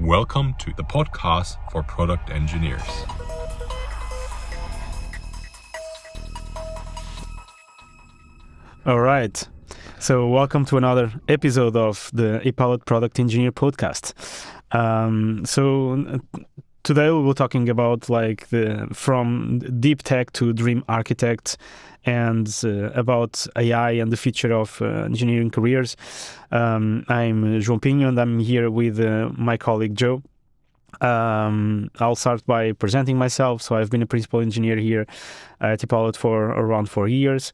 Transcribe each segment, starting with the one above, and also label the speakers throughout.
Speaker 1: Welcome to the podcast for product engineers.
Speaker 2: All right. So welcome to another episode of the ePilot Product Engineer podcast. Today we were talking about from deep tech to dream architect and about AI and the future of engineering careers. I'm João and I'm here with my colleague Joe. I'll start by presenting myself. So I've been a principal engineer here at ePilot for around 4 years.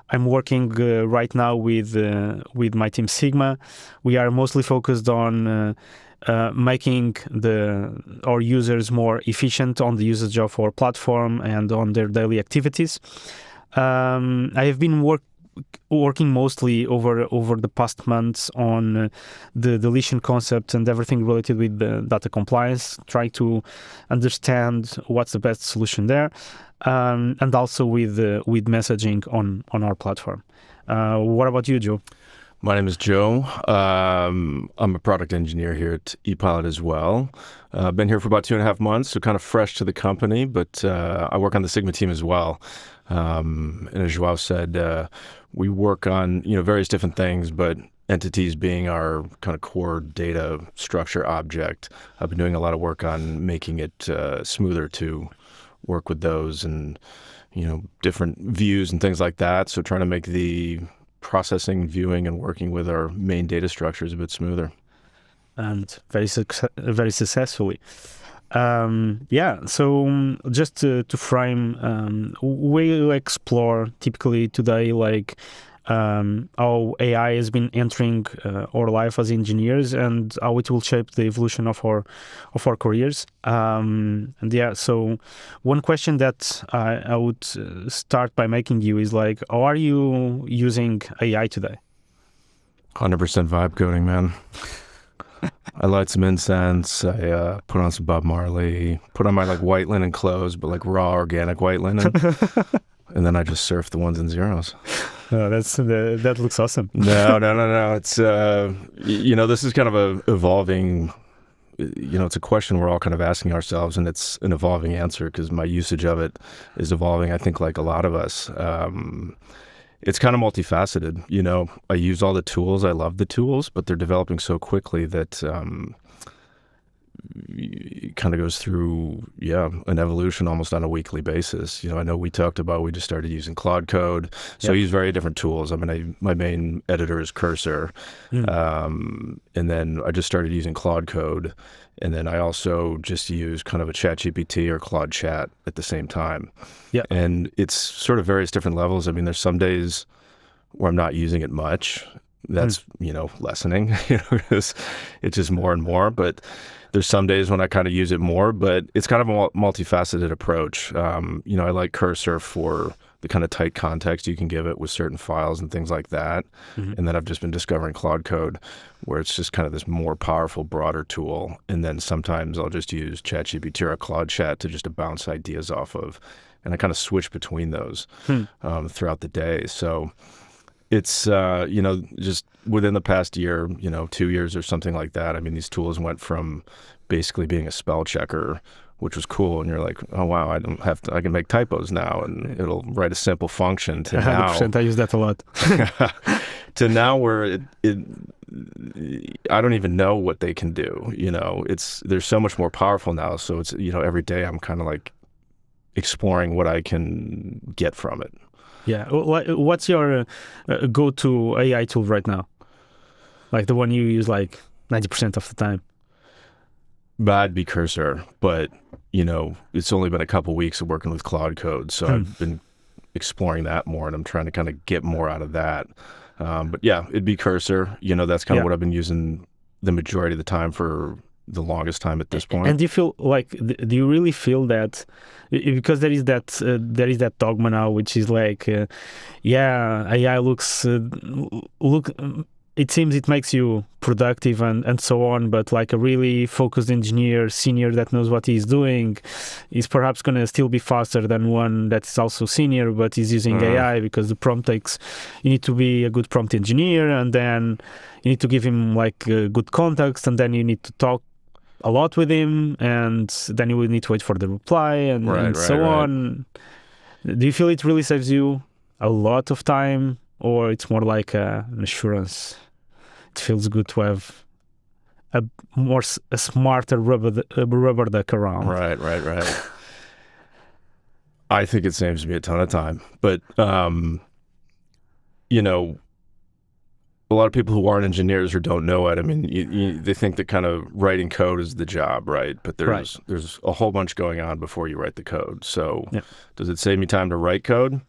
Speaker 2: I'm working right now with my team Sigma. We are mostly focused on making our users more efficient on the usage of our platform and on their daily activities. I have been working mostly over the past months on the deletion concept and everything related with the data compliance, trying to understand what's the best solution there, and also with messaging on our platform. What about you, Joe?
Speaker 3: My name is Joe. I'm a product engineer here at ePilot as well. I've been here for about 2.5 months, so kind of fresh to the company, but I work on the Sigma team as well. And as Joao said, we work on various different things, but entities being our kind of core data structure object. I've been doing a lot of work on making it smoother to work with those and different views and things like that. So trying to make the processing, viewing, and working with our main data structures a bit smoother.
Speaker 2: And very successfully. So just to frame, we'll explore typically today how AI has been entering our life as engineers and how it will shape the evolution of our careers. So one question that I would start by making you is how are you using AI today?
Speaker 3: 100% vibe coding, man. I light some incense, I put on some Bob Marley, put on my white linen clothes, but raw organic white linen. And then I just surf the ones and zeros.
Speaker 2: Oh, that looks awesome.
Speaker 3: No. It's, this is kind of a evolving, it's a question we're all kind of asking ourselves, and it's an evolving answer because my usage of it is evolving, I think, like a lot of us. It's kind of multifaceted. I use all the tools. I love the tools, but they're developing so quickly that it kind of goes through, an evolution almost on a weekly basis. I know we talked about, we just started using Claude Code. So I use very different tools. I mean, my main editor is Cursor. And then I just started using Claude Code. And then I also just use kind of a ChatGPT or Claude Chat at the same time. Yeah. And it's sort of various different levels. I mean, there's some days where I'm not using it much. That's, lessening, because it's just more and more. But there's some days when I kind of use it more, but it's kind of a multifaceted approach. I like Cursor for the kind of tight context you can give it with certain files and things like that. Mm-hmm. And then I've just been discovering Claude Code, where it's just kind of this more powerful, broader tool. And then sometimes I'll just use ChatGPT or a Claude Chat to just to bounce ideas off of. And I kind of switch between those throughout the day. So it's, just within the past year, 2 years or something like that. I mean, these tools went from basically being a spell checker, which was cool. And you're like, oh, wow, I can make typos now and it'll write a simple function to
Speaker 2: 100%, I use that a lot.
Speaker 3: To now where I don't even know what they can do. They're so much more powerful now. So it's, every day I'm kind of exploring what I can get from it.
Speaker 2: Yeah. What's your go-to AI tool right now? The one you use 90% of the time?
Speaker 3: I'd be Cursor, but, it's only been a couple weeks of working with Claude Code. So I've been exploring that more and I'm trying to kind of get more out of that. But yeah, it'd be Cursor. That's kind of what I've been using the majority of the time for the longest time at this point.
Speaker 2: And do you feel do you really feel that, because there is that dogma now, which is AI it seems it makes you productive and so on, but a really focused engineer, senior that knows what he's doing is perhaps going to still be faster than one that's also senior, but is using AI because the prompt you need to be a good prompt engineer, and then you need to give him good context, and then you need to talk a lot with him, and then you will need to wait for the reply and so on. Do you feel it really saves you a lot of time, or it's more like an assurance? It feels good to have a smarter rubber duck around.
Speaker 3: Right. I think it saves me a ton of time, but a lot of people who aren't engineers or don't know it, I mean, they think that kind of writing code is the job, right? But there's a whole bunch going on before you write the code. So does it save me time to write code?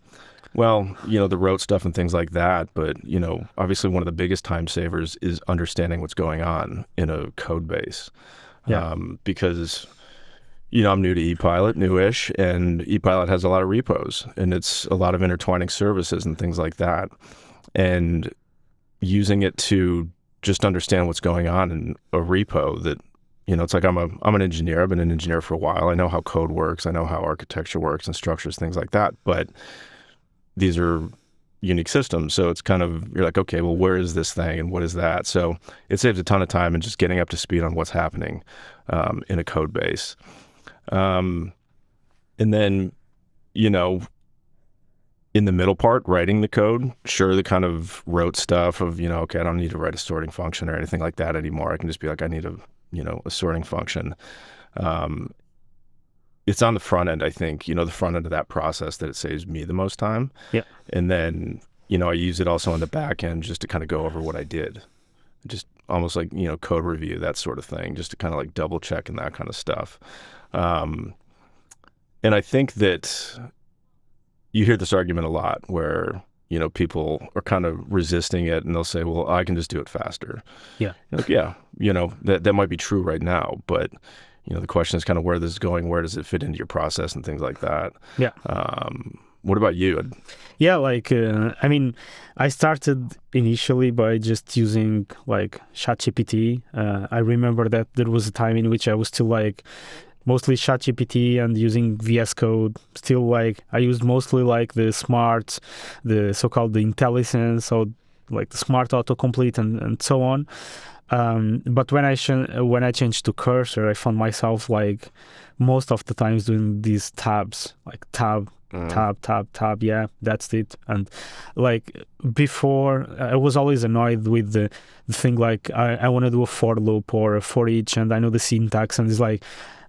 Speaker 3: Well, the rote stuff and things like that. But, obviously one of the biggest time savers is understanding what's going on in a code base. Because, I'm new to ePilot, newish, and ePilot has a lot of repos, and it's a lot of intertwining services and things like that. And using it to just understand what's going on in a repo that, it's like I'm an engineer. I've been an engineer for a while. I know how code works. I know how architecture works and structures, things like that. But these are unique systems. So it's kind of, you're like, okay, well, where is this thing and what is that? So it saves a ton of time in just getting up to speed on what's happening in a code base. And then, in the middle part, writing the code, sure, the kind of rote stuff of, okay, I don't need to write a sorting function or anything like that anymore. I can just be like, I need a sorting function. It's on the front end, I think, the front end of that process that it saves me the most time.
Speaker 2: Yeah.
Speaker 3: And then, I use it also on the back end just to kind of go over what I did. Just almost like, code review, that sort of thing, just to kind of like double check and that kind of stuff. And I think that you hear this argument a lot where, people are kind of resisting it and they'll say, well, I can just do it faster.
Speaker 2: Yeah.
Speaker 3: Like, that might be true right now, but, the question is kind of where this is going, where does it fit into your process and things like that.
Speaker 2: Yeah.
Speaker 3: What about you?
Speaker 2: Yeah, I started initially by just using ChatGPT. I remember that there was a time in which I was still mostly ChatGPT and using VS Code. Still I used mostly the so-called the IntelliSense, or the smart autocomplete and so on. But when I changed to Cursor, I found myself most of the times doing these tabs, tab, yeah, that's it. And before, I was always annoyed with the thing I want to do a for loop or a for each, and I know the syntax, and it's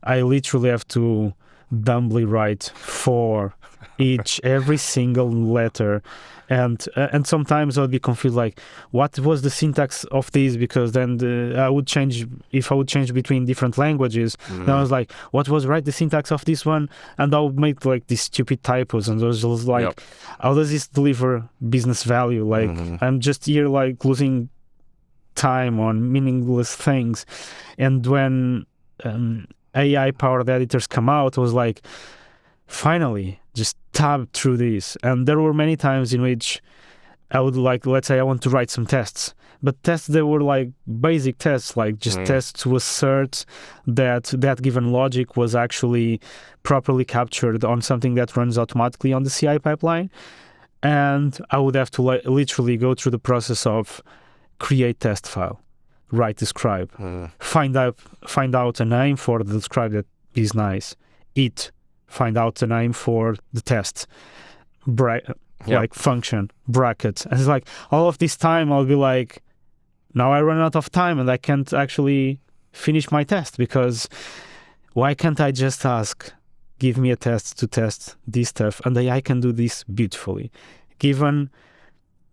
Speaker 2: I literally have to dumbly write for each every single letter, and sometimes I'll be confused what was the syntax of this, because then I would change between different languages. Then I was what was the syntax of this one, and I would make these stupid typos, and I was just how does this deliver business value? I'm just here losing time on meaningless things. And when AI-powered editors come out, I was finally, just tab through this. And there were many times in which I would let's say I want to write some tests, but tests that were basic tests, tests to assert that given logic was actually properly captured on something that runs automatically on the CI pipeline. And I would have to literally go through the process of create test file, write the scribe, find out a name for the scribe that is nice, find out a name for the test, function, bracket. And it's all of this time I'll be now I run out of time and I can't actually finish my test, because why can't I just ask, give me a test to test this stuff, and AI can do this beautifully, given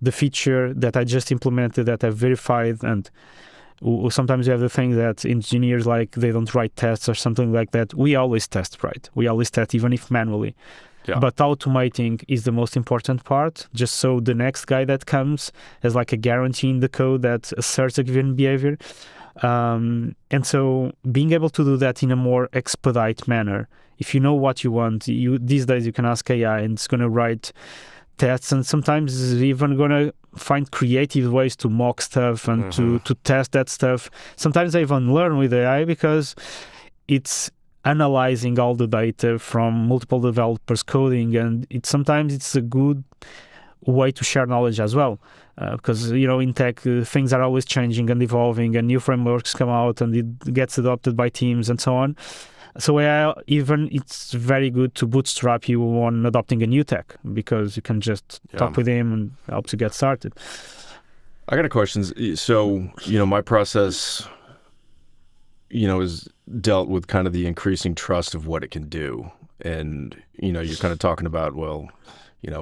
Speaker 2: the feature that I just implemented, that I've verified. And sometimes you have the thing that engineers they don't write tests or something like that. We always test, right? We always test, even if manually. Yeah. But automating is the most important part, just so the next guy that comes has a guarantee in the code that asserts a given behavior. And so being able to do that in a more expedite manner, if you know what you want, these days you can ask AI and it's going to write tests, and sometimes it's even going to find creative ways to mock stuff and to test that stuff. Sometimes I even learn with AI because it's analyzing all the data from multiple developers coding, and sometimes it's a good way to share knowledge as well, because in tech things are always changing and evolving, and new frameworks come out and it gets adopted by teams and so on. So it's very good to bootstrap you on adopting a new tech, because you can just talk with him and help you get started.
Speaker 3: I got a question. So, my process, is dealt with kind of the increasing trust of what it can do. And, you're kind of talking about,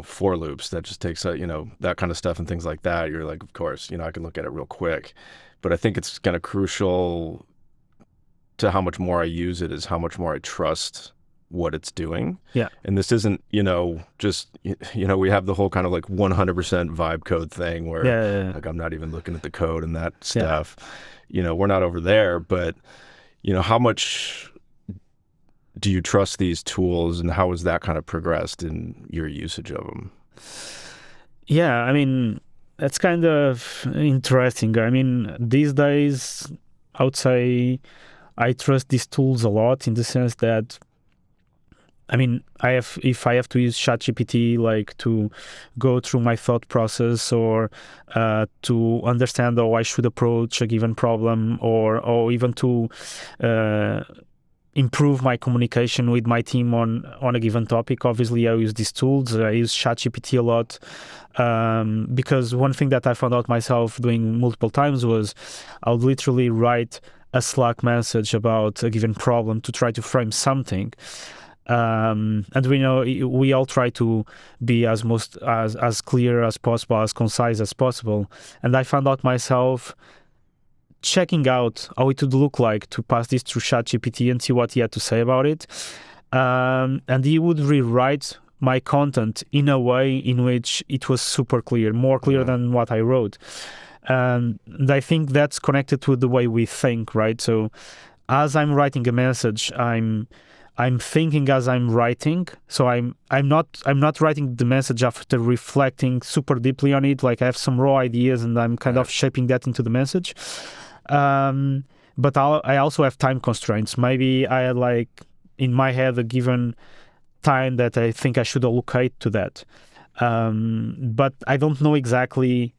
Speaker 3: for loops, that just takes, that kind of stuff and things like that. You're like, of course, I can look at it real quick. But I think it's kind of crucial to how much more I use it is how much more I trust what it's doing.
Speaker 2: Yeah.
Speaker 3: And this isn't, just, we have the whole kind of like 100% vibe code thing where like I'm not even looking at the code and that stuff. We're not over there, but, how much do you trust these tools, and how has that kind of progressed in your usage of them?
Speaker 2: Yeah, I mean, that's kind of interesting. I mean, these days, I would say I trust these tools a lot, in the sense that, I mean, if I have to use ChatGPT, like to go through my thought process, or to understand how I should approach a given problem, or even to improve my communication with my team on a given topic, obviously I use these tools. I use ChatGPT a lot, because one thing that I found out myself doing multiple times was I would literally write a Slack message about a given problem to try to frame something. And we all try to be as clear as possible, as concise as possible. And I found out myself checking out how it would look like to pass this through ChatGPT and see what he had to say about it. And he would rewrite my content in a way in which it was super clear, more clear than what I wrote. And I think that's connected with the way we think, right? So as I'm writing a message, I'm thinking as I'm writing. So I'm not writing the message after reflecting super deeply on it. Like I have some raw ideas and I'm kind of shaping that into the message. But I also have time constraints. Maybe I had like in my head a given time that I think I should allocate to that. But I don't know exactly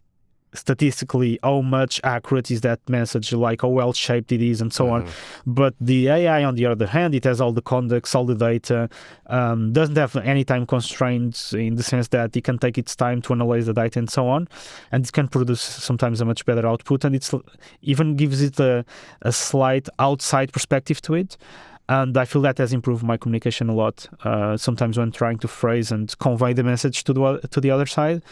Speaker 2: statistically how much accurate is that message, like how well shaped it is and so on. But the AI, on the other hand, it has all the context, all the data, doesn't have any time constraints, in the sense that it can take its time to analyze the data and so on, and it can produce sometimes a much better output, and it's even gives it a slight outside perspective to it. And I feel that has improved my communication a lot, sometimes when trying to phrase and convey the message to the other side.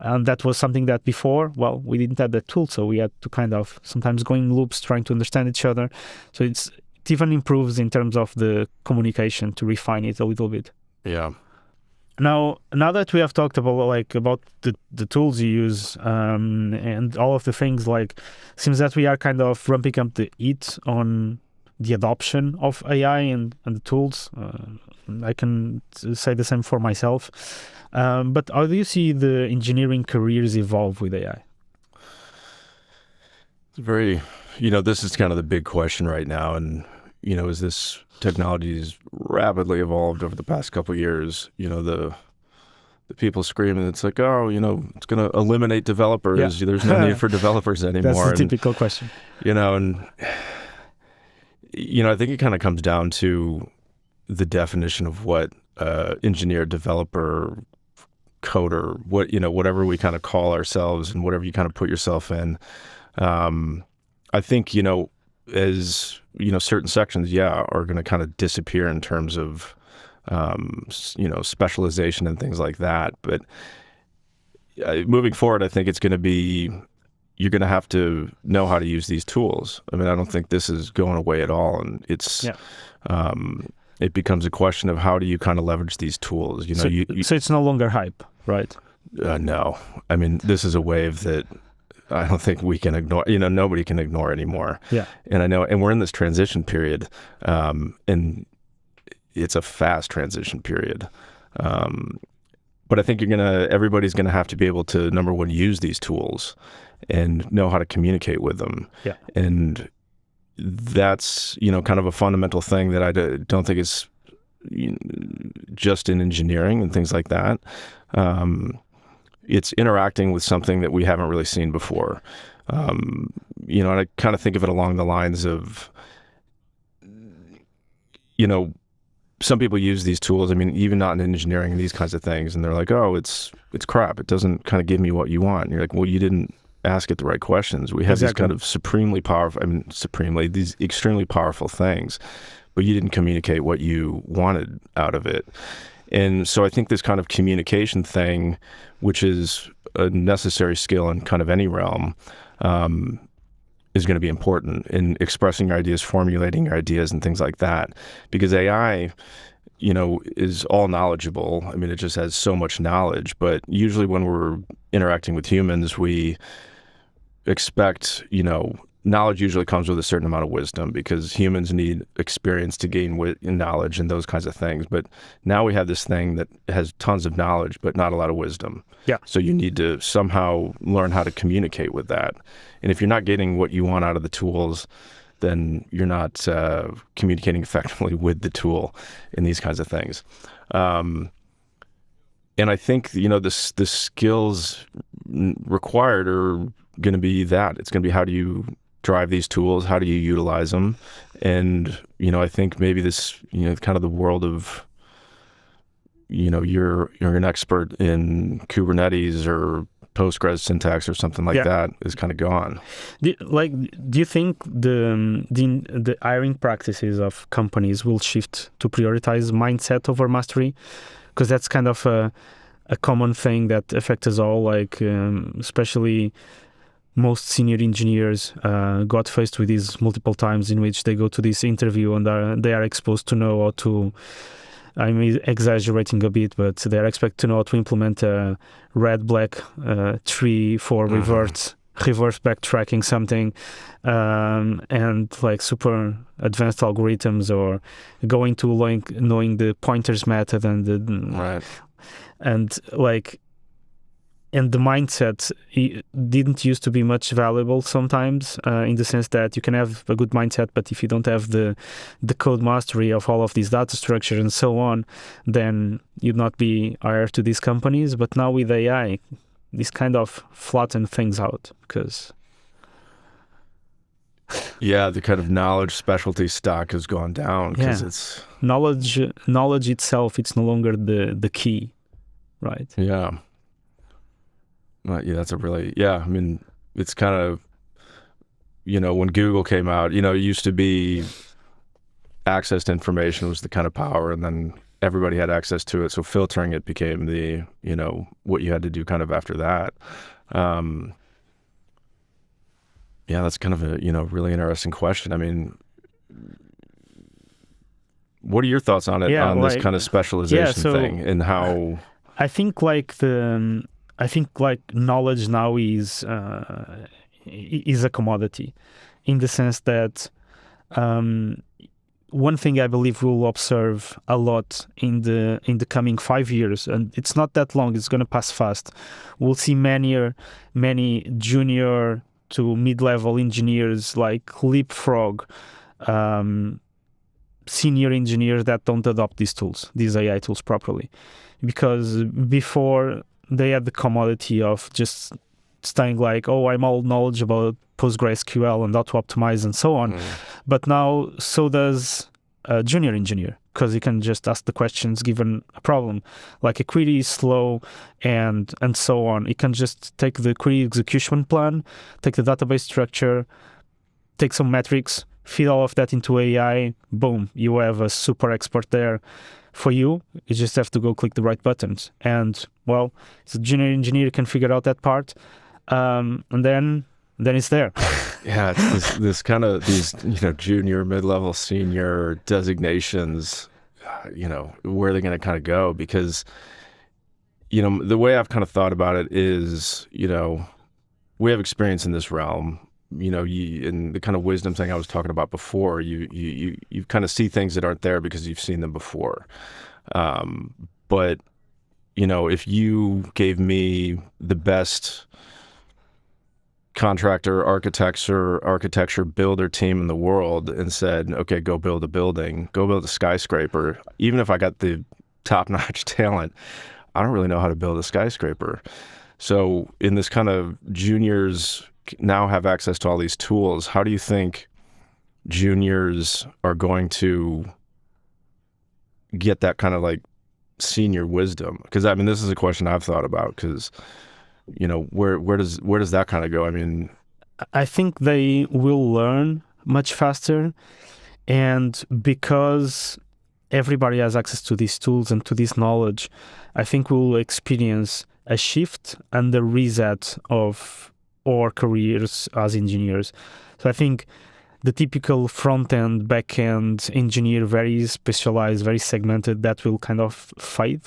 Speaker 2: And that was something that before, we didn't have that tool, so we had to kind of sometimes go in loops trying to understand each other. So it even improves in terms of the communication, to refine it a little bit.
Speaker 3: Yeah.
Speaker 2: Now that we have talked about the tools you use, and all of the things, seems that we are kind of ramping up the heat on the adoption of AI and the tools. I can say the same for myself. But how do you see the engineering careers evolve with AI?
Speaker 3: It's very, this is kind of the big question right now. And, as this technology has rapidly evolved over the past couple of years, the people screaming, it's like, it's going to eliminate developers. Yeah. There's no need for developers anymore.
Speaker 2: That's the typical question.
Speaker 3: And, I think it kind of comes down to the definition of what engineer, developer, coder, whatever we kind of call ourselves and whatever you kind of put yourself in. I think, as, certain sections, are going to kind of disappear in terms of, specialization and things like that. But moving forward, I think it's going to be, you're going to have to know how to use these tools. I mean, I don't think this is going away at all. And it's, it becomes a question of how do you kind of leverage these tools?
Speaker 2: So it's no longer hype, right?
Speaker 3: No. I mean, this is a wave that I don't think we can ignore, nobody can ignore anymore.
Speaker 2: Yeah.
Speaker 3: And I know, and we're in this transition period, and it's a fast transition period. But I think everybody's going to have to be able to, number one, use these tools and know how to communicate with them.
Speaker 2: Yeah.
Speaker 3: And that's, kind of a fundamental thing that I don't think is just in engineering and things like that. it's interacting with something that we haven't really seen before. And I kind of think of it along the lines of, some people use these tools, I mean, even not in engineering and these kinds of things, and they're like, oh, it's crap. It doesn't kind of give me what you want. And you're like, well, you didn't ask it the right questions. We have these kind of these extremely powerful things, but you didn't communicate what you wanted out of it. And so I think this kind of communication thing, which is a necessary skill in kind of any realm, is going to be important in expressing your ideas, formulating your ideas, and things like that. Because AI, is all knowledgeable. I mean, it just has so much knowledge. But usually when we're interacting with humans, we expect, knowledge usually comes with a certain amount of wisdom, because humans need experience to gain knowledge and those kinds of things. But now we have this thing that has tons of knowledge, but not a lot of wisdom.
Speaker 2: Yeah.
Speaker 3: So you need to somehow learn how to communicate with that. And if you're not getting what you want out of the tools, then you're not communicating effectively with the tool in these kinds of things. And I think, the skills required are going to be that. It's going to be, how do you drive these tools? How do you utilize them? And, I think maybe this, kind of the world of, you're an expert in Kubernetes or Postgres syntax or something like that is kind of gone.
Speaker 2: Do you think the hiring practices of companies will shift to prioritize mindset over mastery? Because that's kind of a common thing that affects us all, especially most senior engineers got faced with these multiple times in which they go to this interview and they are exposed to know how to, I'm exaggerating a bit, but they're expected to know how to implement a red, black, tree for reverse backtracking something, and super advanced algorithms, or going to knowing the pointers method and and the mindset didn't used to be much valuable sometimes, in the sense that you can have a good mindset, but if you don't have the code mastery of all of these data structures and so on, then you'd not be hired to these companies. But now with AI, this kind of flatten things out, because...
Speaker 3: Yeah, the kind of knowledge specialty stock has gone down, because it's...
Speaker 2: Knowledge itself, it's no longer the key, right?
Speaker 3: Yeah. Yeah, that's a really, I mean, it's kind of, when Google came out, it used to be access to information was the kind of power, and then everybody had access to it. So filtering it became the, what you had to do kind of after that. That's kind of a, really interesting question. I mean, what are your thoughts on it, this kind of specialization thing, and how...
Speaker 2: I think knowledge now is a commodity, in the sense that one thing I believe we'll observe a lot in the coming 5 years, and it's not that long, it's going to pass fast. We'll see many junior to mid-level engineers leapfrog senior engineers that don't adopt these AI tools properly, because before they had the commodity of just staying I'm all knowledgeable about PostgreSQL and how to optimize and so on. But now, so does a junior engineer, because you can just ask the questions given a problem. Like a query is slow and so on. You can just take the query execution plan, take the database structure, take some metrics, feed all of that into AI, boom, you have a super expert there. For you just have to go click the right buttons, and the junior engineer can figure out that part, and then it's there.
Speaker 3: Yeah, it's this kind of these junior, mid-level, senior designations. Where are they going to kind of go? Because the way I've kind of thought about it is, we have experience in this realm. And the kind of wisdom thing I was talking about before, you kind of see things that aren't there because you've seen them before. But, if you gave me the best contractor, architecture builder team in the world and said, okay, go build a building, go build a skyscraper, even if I got the top-notch talent, I don't really know how to build a skyscraper. So in this kind of juniors now have access to all these tools, how do you think juniors are going to get that kind of like senior wisdom? Because I mean, this is a question I've thought about, because where does that kind of go? I mean,
Speaker 2: I think they will learn much faster, and because everybody has access to these tools and to this knowledge, I think we'll experience a shift and a reset of our careers as engineers. So I think the typical front-end, back-end engineer, very specialized, very segmented, that will kind of fade.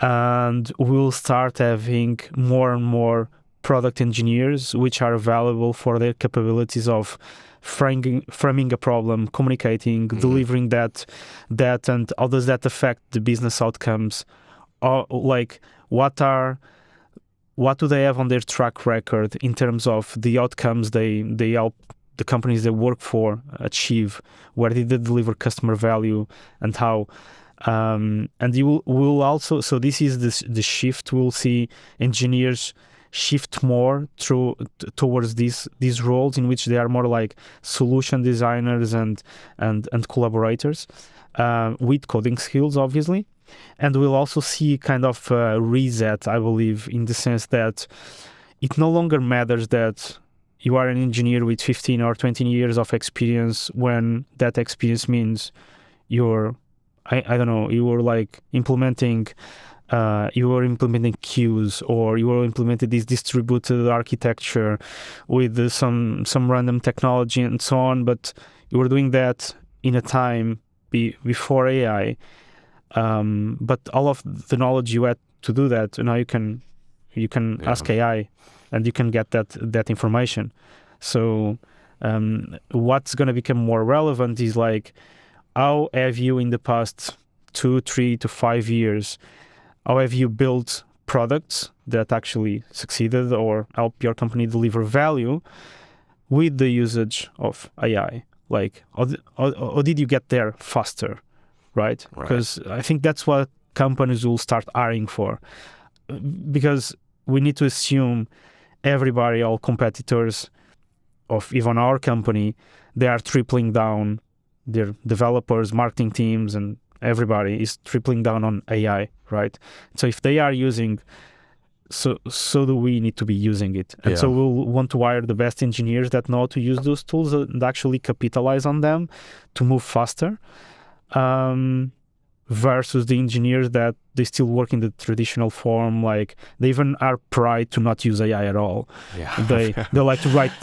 Speaker 2: And we'll start having more and more product engineers, which are valuable for their capabilities of framing a problem, communicating, delivering that, and how does that affect the business outcomes? Or like, what do they have on their track record in terms of the outcomes they help the companies they work for achieve? Where did they deliver customer value, and how? And you will also, so this is the shift. We'll see engineers shift more towards these roles in which they are more like solution designers and collaborators with coding skills, obviously. And we'll also see kind of a reset, I believe, in the sense that it no longer matters that you are an engineer with 15 or 20 years of experience, when that experience means you're, I don't know, you were like implementing queues, or you were implementing this distributed architecture with some random technology and so on, but you were doing that in a time before AI. But all of the knowledge you had to do that, now you can ask AI, and you can get that information. So what's going to become more relevant is like, how have you in the past 2, 3 to 5 years, how have you built products that actually succeeded or help your company deliver value with the usage of AI? Like, how did you get there faster, right? Because I think that's what companies will start hiring for, because we need to assume everybody, all competitors of even our company, they are tripling down. Their developers, marketing teams, and everybody is tripling down on AI, right? So if they are using, so do we need to be using it. And so we'll want to hire the best engineers that know how to use those tools and actually capitalize on them to move faster, versus the engineers that they still work in the traditional form. Like, they even are proud to not use AI at all. They like to write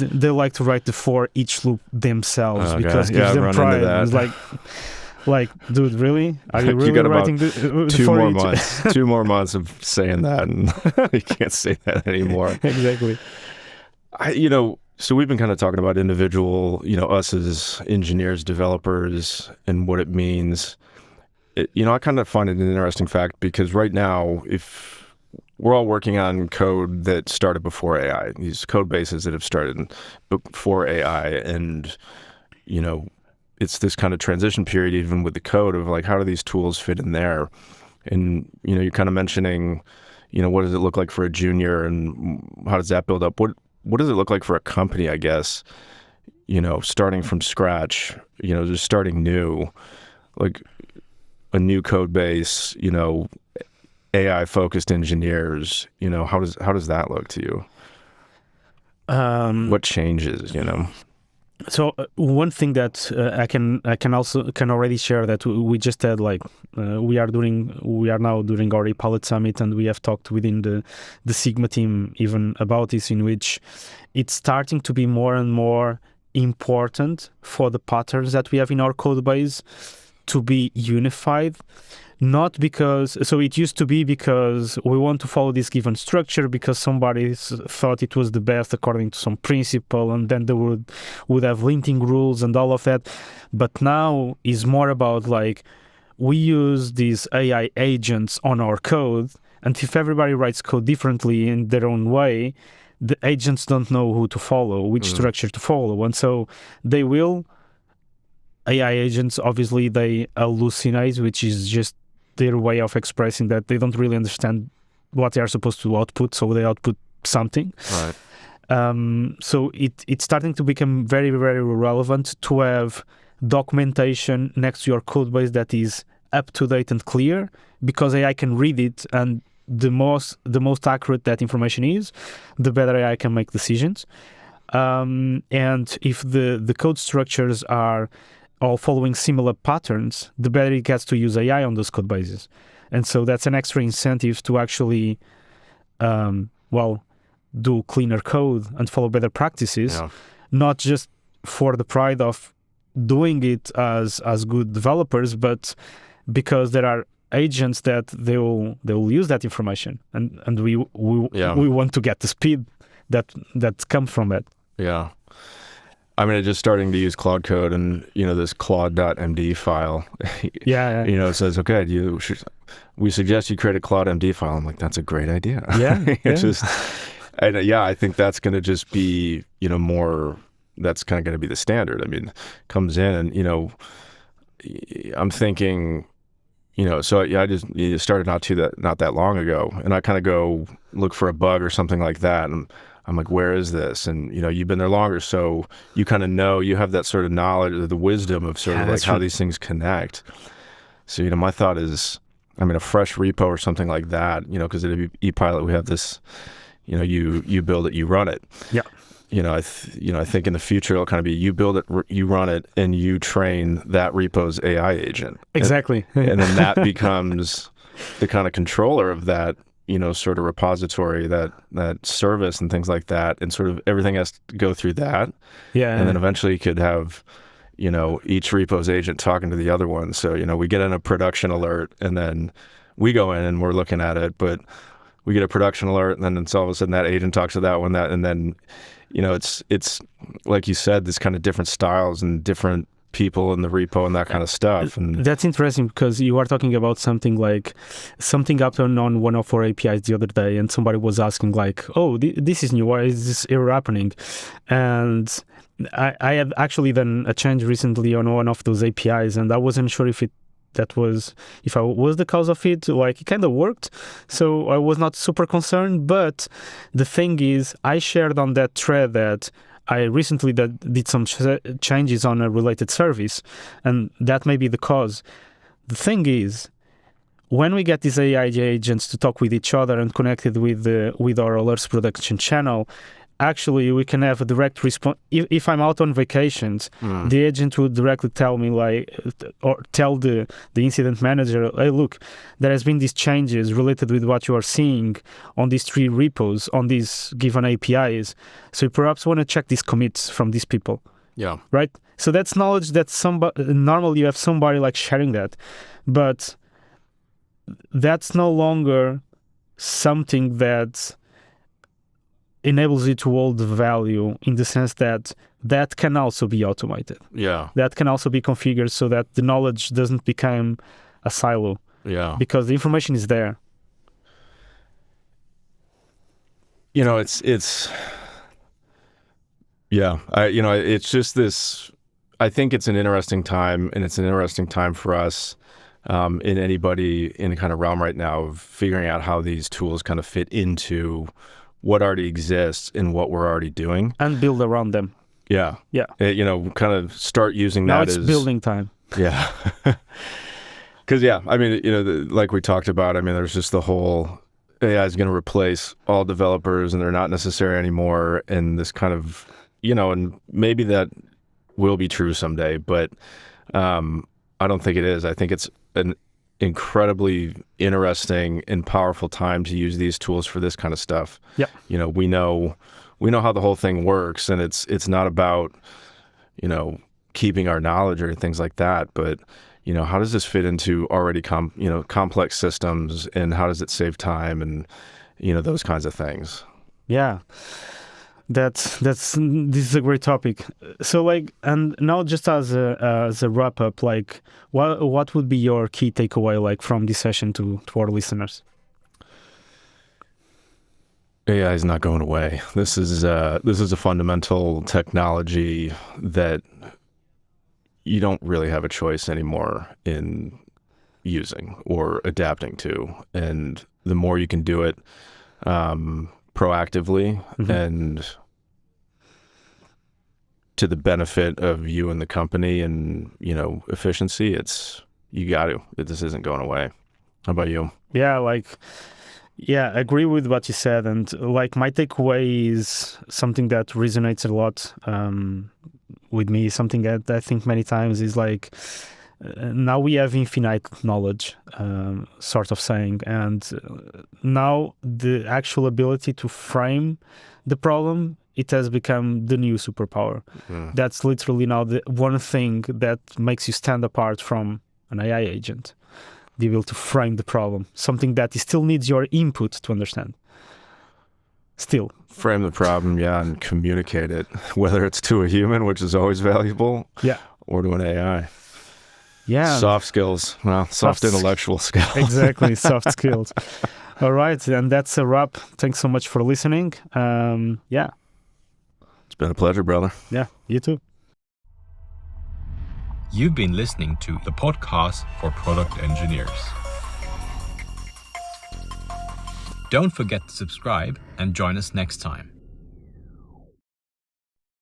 Speaker 2: the for each loop themselves, because it gives them pride. It's like, dude, really? Are you really writing the
Speaker 3: 2 more months? 2 more months of saying that, and you can't say that anymore.
Speaker 2: Exactly.
Speaker 3: So we've been kind of talking about individual, us as engineers, developers, and what it means. I kind of find it an interesting fact, because right now, if we're all working on code that started before AI, these code bases that have started before AI, and, it's this kind of transition period, even with the code, of like, how do these tools fit in there? And, you're kind of mentioning, what does it look like for a junior, and how does that build up? What does it look like for a company, I guess, starting from scratch, just starting new, like a new code base, AI focused engineers, how does that look to you? What changes,
Speaker 2: So one thing that I can already share, that we just had, like, we are now doing our pilot summit, and we have talked within the Sigma team even about this, in which it's starting to be more and more important for the patterns that we have in our code base to be unified. Not because, so it used to be because we want to follow this given structure because somebody thought it was the best according to some principle, and then they would have linting rules and all of that. But now is more about, like, we use these AI agents on our code, and if everybody writes code differently in their own way, the agents don't know who to follow, which structure to follow. And so they will, AI agents, obviously, they hallucinate, which is just their way of expressing that they don't really understand what they are supposed to output, so they output something.
Speaker 3: Right.
Speaker 2: So it's starting to become very, very relevant to have documentation next to your code base that is up to date and clear, because AI can read it, and the most accurate that information is, the better AI can make decisions. And if the code structures are all following similar patterns, the better it gets to use AI on those code bases. And so that's an extra incentive to actually, do cleaner code and follow better practices, not just for the pride of doing it as good developers, but because there are agents that they will use that information, and we want to get the speed that comes from it.
Speaker 3: Yeah. I mean, just starting to use Claude Code, and this Claude.md file. It says, okay, we suggest you create a Claude MD file. I'm like, that's a great idea. I think that's going to just be more. That's kind of going to be the standard. I mean, comes in, and I'm thinking, so I just started not that long ago, and I kind of go look for a bug or something like that, and I'm like, where is this? And you've been there longer, so you kind of know, you have that sort of knowledge, the wisdom of sort of like how these things connect. So my thought is, I mean, a fresh repo or something like that, because at ePilot we have this, you build it, you run it.
Speaker 2: Yeah.
Speaker 3: I think in the future it'll kind of be you build it, you run it, and you train that repo's AI agent.
Speaker 2: Exactly.
Speaker 3: And then that becomes the kind of controller of that, sort of repository, that service and things like that, and sort of everything has to go through that.
Speaker 2: Yeah.
Speaker 3: And then eventually you could have, each repo's agent talking to the other one. So, we get in a production alert, and then we go in and we're looking at it, but we get a production alert, and then it's all of a sudden that agent talks to that one, and then it's like you said, this kind of different styles and different people in the repo and that kind of stuff. And
Speaker 2: that's interesting, because you are talking about something happened on one of our APIs the other day, and somebody was asking like, oh, this is new, why is this error happening? And I had actually done a change recently on one of those APIs, and I wasn't sure if I was the cause of it. Like, it kind of worked, so I was not super concerned. But the thing is, I shared on that thread that I recently did some changes on a related service, and that may be the cause. The thing is, when we get these AI agents to talk with each other and connected with our alerts production channel, actually we can have a direct response. If I'm out on vacations, the agent would directly tell me, or tell the incident manager, hey, look, there has been these changes related with what you are seeing on these 3 repos on these given APIs, so you perhaps want to check these commits from these people.
Speaker 3: Yeah. Right.
Speaker 2: So that's knowledge that normally you have somebody like sharing that, but that's no longer something that enables you to hold the value, in the sense that can also be automated.
Speaker 3: Yeah.
Speaker 2: That can also be configured so that the knowledge doesn't become a silo.
Speaker 3: Yeah.
Speaker 2: Because the information is there.
Speaker 3: It's just this, I think it's an interesting time, and it's an interesting time for us in anybody in the kind of realm right now of figuring out how these tools kind of fit into what already exists and what we're already doing,
Speaker 2: and build around them.
Speaker 3: Yeah. Kind of start using
Speaker 2: now
Speaker 3: that
Speaker 2: it's building time.
Speaker 3: Yeah. Because I mean, like we talked about, I mean, there's just the whole AI is going to replace all developers, and they're not necessary anymore, and this kind of, and maybe that will be true someday, but I don't think it is. I think it's an incredibly interesting and powerful time to use these tools for this kind of stuff.
Speaker 2: Yeah.
Speaker 3: We know how the whole thing works, and it's not about, keeping our knowledge or things like that, but how does this fit into already complex systems, and how does it save time, and those kinds of things.
Speaker 2: Yeah. This is a great topic. So and now just as a wrap up, what would be your key takeaway from this session to our listeners?
Speaker 3: AI is not going away. This is a fundamental technology that you don't really have a choice anymore in using or adapting to. And the more you can do it proactively and to the benefit of you and the company and, you know, efficiency, you got to. This isn't going away. How about you?
Speaker 2: Yeah, I agree with what you said. And like my takeaway is something that resonates a lot with me, something that I think many times is like, now we have infinite knowledge, sort of saying, and now the actual ability to frame the problem, it has become the new superpower. That's literally now the one thing that makes you stand apart from an AI agent. The ability to frame the problem, something that still needs your input to understand. Still.
Speaker 3: Frame the problem, and communicate it, whether it's to a human, which is always valuable, or to an AI.
Speaker 2: Yeah.
Speaker 3: Soft skills. Well, soft intellectual skills.
Speaker 2: Exactly, soft skills. All right, and that's a wrap. Thanks so much for listening.
Speaker 3: It's been a pleasure, brother.
Speaker 2: Yeah, you too.
Speaker 1: You've been listening to the podcast for product engineers. Don't forget to subscribe and join us next time.